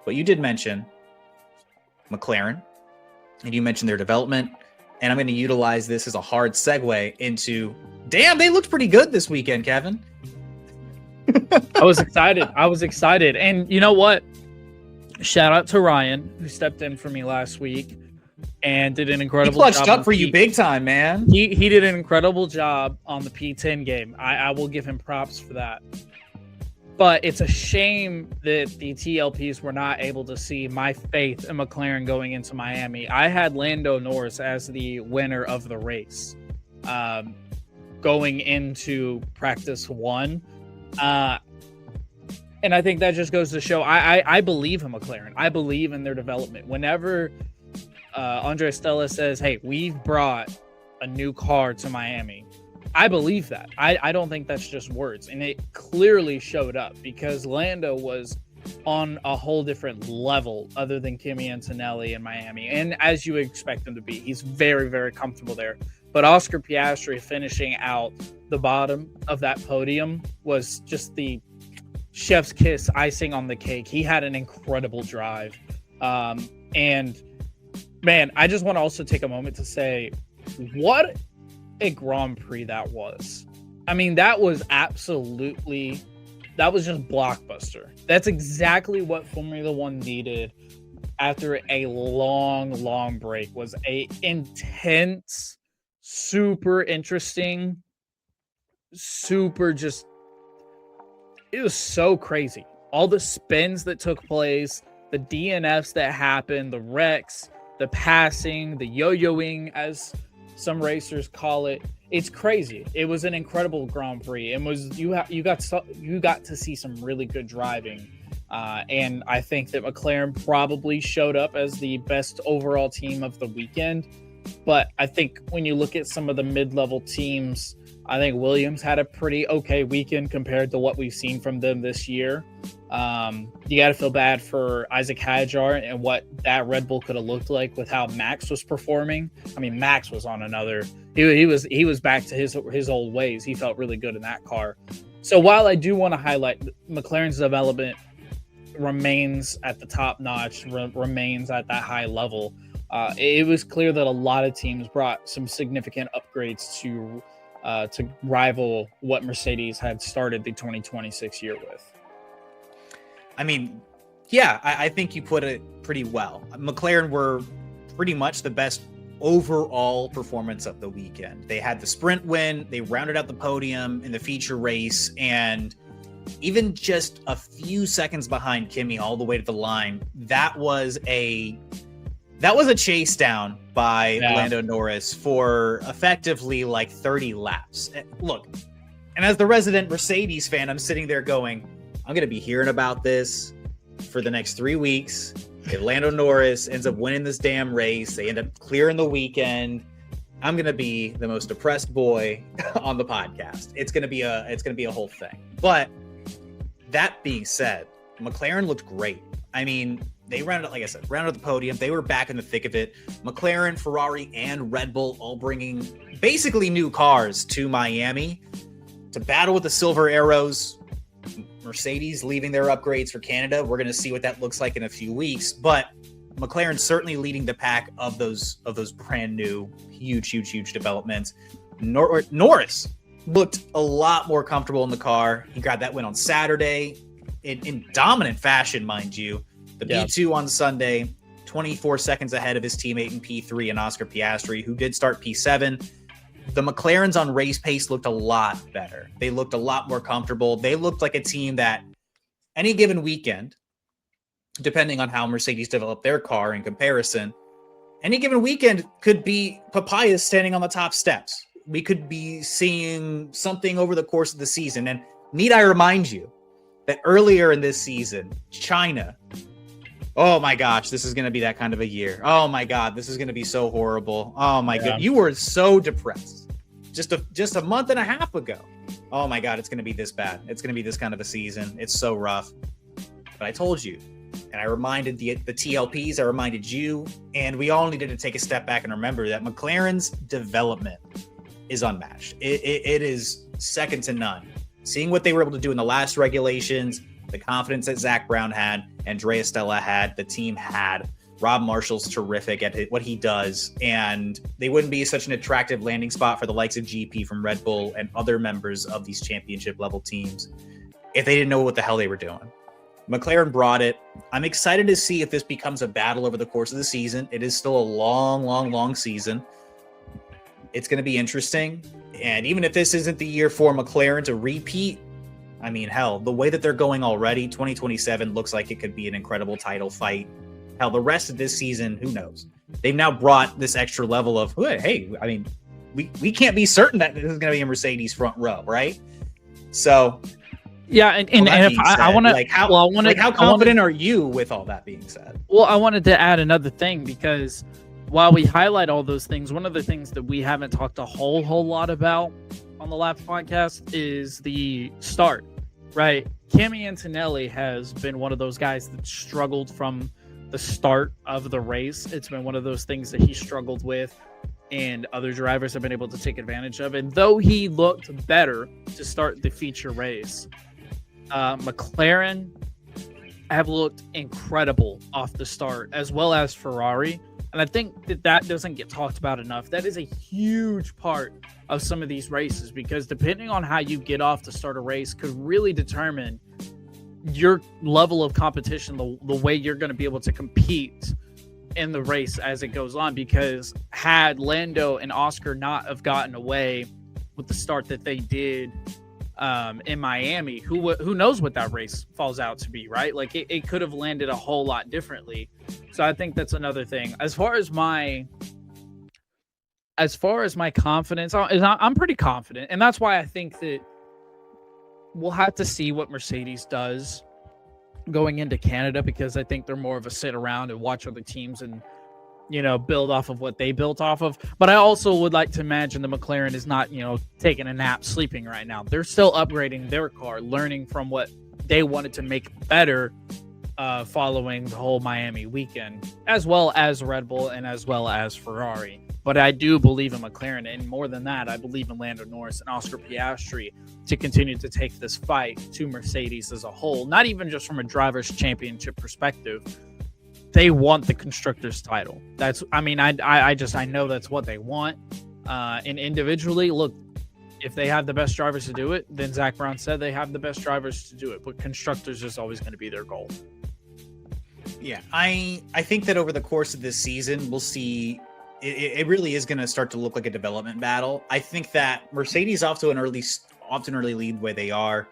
But you did mention McLaren, and you mentioned their development, and I'm going to utilize this as a hard segue into, damn, they looked pretty good this weekend, Kevin. I was excited. And you know what? Shout out to Ryan, who stepped in for me last week and did an incredible job. He clutched up for you big time, man. He did an incredible job on the P10 game. I will give him props for that. But it's a shame that the TLPs were not able to see my faith in McLaren going into Miami. I had Lando Norris as the winner of the race going into practice one. And I think that just goes to show I believe in McLaren. I believe in their development. Whenever Andre Stella says, hey, we've brought a new car to Miami, I believe that. I don't think that's just words. And it clearly showed up because Lando was on a whole different level other than Kimi Antonelli in Miami. And as you expect him to be, he's very, very comfortable there. But Oscar Piastri finishing out the bottom of that podium was just the chef's kiss, icing on the cake. He had an incredible drive. And man, I just want to also take a moment to say what a Grand Prix that was. I mean, that was just blockbuster. That's exactly what Formula One needed after a long break. Was a intense, super interesting, it was so crazy. All the spins that took place, the DNFs that happened, the wrecks, the passing, the yo-yoing, as some racers call it. It's crazy. It was an incredible Grand Prix, and you got to see some really good driving. And I think that McLaren probably showed up as the best overall team of the weekend. But I think when you look at some of the mid-level teams, I think Williams had a pretty okay weekend compared to what we've seen from them this year. You got to feel bad for Isaac Hadjar and what that Red Bull could have looked like with how Max was performing. I mean, Max was on another. He was back to his old ways. He felt really good in that car. So while I do want to highlight McLaren's development remains at the top notch, remains at that high level, it was clear that a lot of teams brought some significant upgrades to rival what Mercedes had started the 2026 year with. I mean, yeah, I think you put it pretty well. McLaren were pretty much the best overall performance of the weekend. They had the sprint win, they rounded out the podium in the feature race, and even just a few seconds behind Kimi all the way to the line, that was a chase down by Lando Norris for effectively like 30 laps. Look, and as the resident Mercedes fan, I'm sitting there going, I'm going to be hearing about this for the next 3 weeks. If Lando Norris ends up winning this damn race, they end up clearing the weekend, I'm going to be the most depressed boy on the podcast. It's going to be a whole thing. But that being said, McLaren looked great. I mean, they rounded the podium. They were back in the thick of it. McLaren, Ferrari, and Red Bull all bringing basically new cars to Miami to battle with the Silver Arrows. Mercedes leaving their upgrades for Canada. We're going to see what that looks like in a few weeks. But McLaren certainly leading the pack of those brand new, huge developments. Norris looked a lot more comfortable in the car. He got that win on Saturday in dominant fashion, mind you. The P2 on Sunday, 24 seconds ahead of his teammate in P3 and Oscar Piastri, who did start P7. The McLarens on race pace looked a lot better. They looked a lot more comfortable. They looked like a team that any given weekend, depending on how Mercedes developed their car in comparison, any given weekend could be Papaya standing on the top steps. We could be seeing something over the course of the season. And need I remind you that earlier in this season, China, oh my gosh, this is going to be that kind of a year. Oh my God, this is going to be so horrible. Oh my God, you were so depressed just a month and a half ago. Oh my God, it's going to be this bad. It's going to be this kind of a season. It's so rough. But I told you, and I reminded the TLPs, I reminded you, and we all needed to take a step back and remember that McLaren's development is unmatched. It is second to none. Seeing what they were able to do in the last regulations, the confidence that Zach Brown had, Andrea Stella had, the team had. Rob Marshall's terrific at what he does, and they wouldn't be such an attractive landing spot for the likes of GP from Red Bull and other members of these championship level teams if they didn't know what the hell they were doing. McLaren brought it. I'm excited to see if this becomes a battle over the course of the season. It is still a long season. It's going to be interesting. And even if this isn't the year for McLaren to repeat, I mean, hell, the way that they're going already, 2027 looks like it could be an incredible title fight. Hell, the rest of this season, who knows? They've now brought this extra level of, hey, I mean, we can't be certain that this is going to be a Mercedes front row, right? So... Yeah, and if I want to, how confident are you with all that being said? Well, I wanted to add another thing, because while we highlight all those things, one of the things that we haven't talked a whole lot about on the last podcast is the start, right? Kimi Antonelli has been one of those guys that struggled from the start of the race. It's been one of those things that he struggled with, and other drivers have been able to take advantage of. And though he looked better to start the feature race, McLaren have looked incredible off the start, as well as Ferrari. And I think that doesn't get talked about enough. That is a huge part of some of these races, because depending on how you get off to start a race could really determine your level of competition, the way you're going to be able to compete in the race as it goes on. Because had Lando and Oscar not have gotten away with the start that they did in Miami, who knows what that race falls out to be, right? Like it could have landed a whole lot differently. So I think that's another thing. As far as my confidence, I'm pretty confident, and that's why I think that we'll have to see what Mercedes does going into Canada, because I think they're more of a sit around and watch other teams and, you know, build off of what they built off of. But I also would like to imagine the McLaren is not, you know, taking a nap, sleeping right now. They're still upgrading their car, learning from what they wanted to make better following the whole Miami weekend, as well as Red Bull and as well as Ferrari. But I do believe in McLaren, and more than that, I believe in Lando Norris and Oscar Piastri to continue to take this fight to Mercedes as a whole, not even just from a driver's championship perspective. They want the constructors title. I know that's what they want. And individually, look, if they have the best drivers to do it, then Zach Brown said they have the best drivers to do it. But constructors is always going to be their goal. Yeah, I think that over the course of this season, we'll see. It really is going to start to look like a development battle. I think that Mercedes off to an early lead where they are.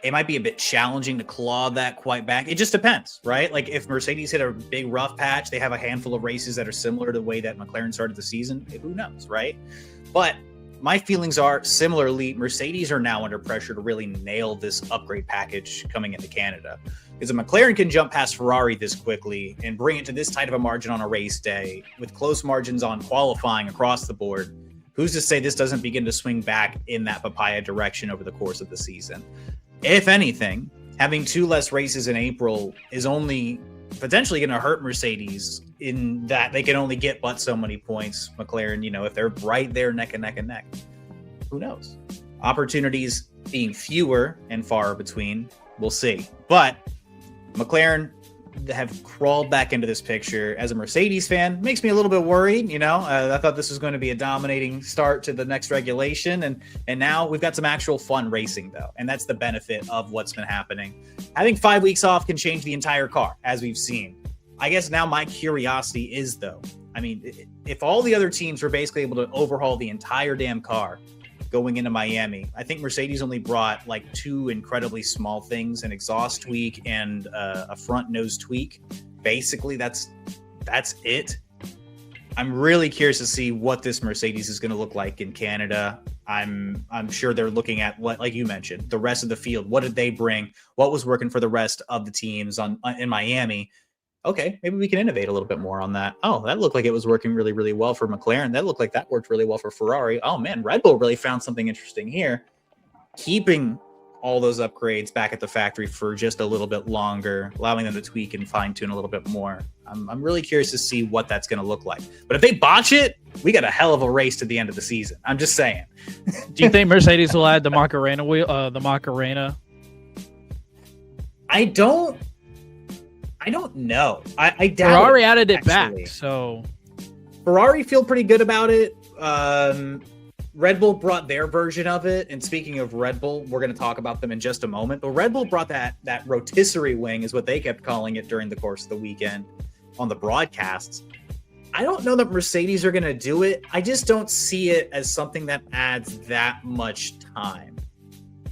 It might be a bit challenging to claw that quite back. It just depends, right? Like if Mercedes hit a big rough patch, they have a handful of races that are similar to the way that McLaren started the season. Who knows, right? But my feelings are similarly, Mercedes are now under pressure to really nail this upgrade package coming into Canada. Because if McLaren can jump past Ferrari this quickly and bring it to this tight of a margin on a race day with close margins on qualifying across the board, who's to say this doesn't begin to swing back in that papaya direction over the course of the season? If anything, having 2 less races in April is only potentially going to hurt Mercedes in that they can only get but so many points. McLaren, you know, if they're right there neck and neck, who knows? Opportunities being fewer and far between, we'll see. But McLaren have crawled back into this picture. As a Mercedes fan, makes me a little bit worried. You know, I thought this was going to be a dominating start to the next regulation, and now we've got some actual fun racing though, and that's the benefit of what's been happening. Having 5 weeks off can change the entire car, as we've seen. I guess now my curiosity is though, I mean, if all the other teams were basically able to overhaul the entire damn car going into Miami, I think Mercedes only brought like 2 incredibly small things, an exhaust tweak and a front nose tweak. Basically, that's it. I'm really curious to see what this Mercedes is going to look like in Canada. I'm sure they're looking at what, like you mentioned, the rest of the field. What did they bring? What was working for the rest of the teams in Miami? Okay, maybe we can innovate a little bit more on that. Oh, that looked like it was working really, really well for McLaren. That looked like that worked really well for Ferrari. Oh man, Red Bull really found something interesting here. Keeping all those upgrades back at the factory for just a little bit longer, allowing them to tweak and fine tune a little bit more. I'm really curious to see what that's going to look like. But if they botch it, we got a hell of a race to the end of the season. I'm just saying. Do you think Mercedes will add the Macarena wheel? The Macarena. I don't know. I doubt Ferrari it, added it actually. back, so Ferrari feel pretty good about it. Red Bull brought their version of it. And speaking of Red Bull, we're going to talk about them in just a moment. But Red Bull brought that rotisserie wing, is what they kept calling it during the course of the weekend on the broadcasts. I don't know that Mercedes are going to do it. I just don't see it as something that adds that much time,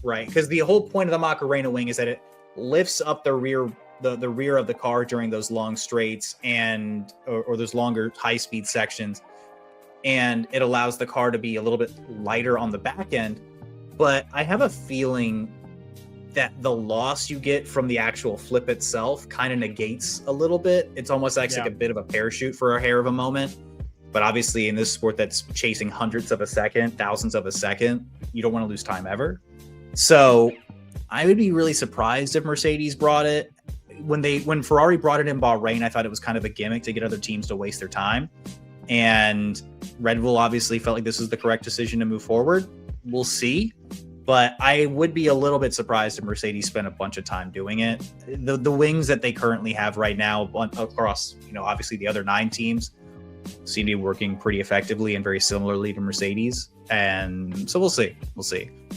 right? Because the whole point of the Macarena wing is that it lifts up the rear of the car during those long straights and or those longer high-speed sections, and it allows the car to be a little bit lighter on the back end. But I have a feeling that the loss you get from the actual flip itself kind of negates a little bit. It's almost like a bit of a parachute for a hair of a moment. But obviously in this sport that's chasing hundreds of a second, thousands of a second, you don't want to lose time ever. So I would be really surprised if Mercedes brought it. When Ferrari brought it in Bahrain, I thought it was kind of a gimmick to get other teams to waste their time. And Red Bull obviously felt like this was the correct decision to move forward. We'll see. But I would be a little bit surprised if Mercedes spent a bunch of time doing it. The wings that they currently have right now across, obviously the other 9 teams seem to be working pretty effectively and very similarly to Mercedes. And so we'll see.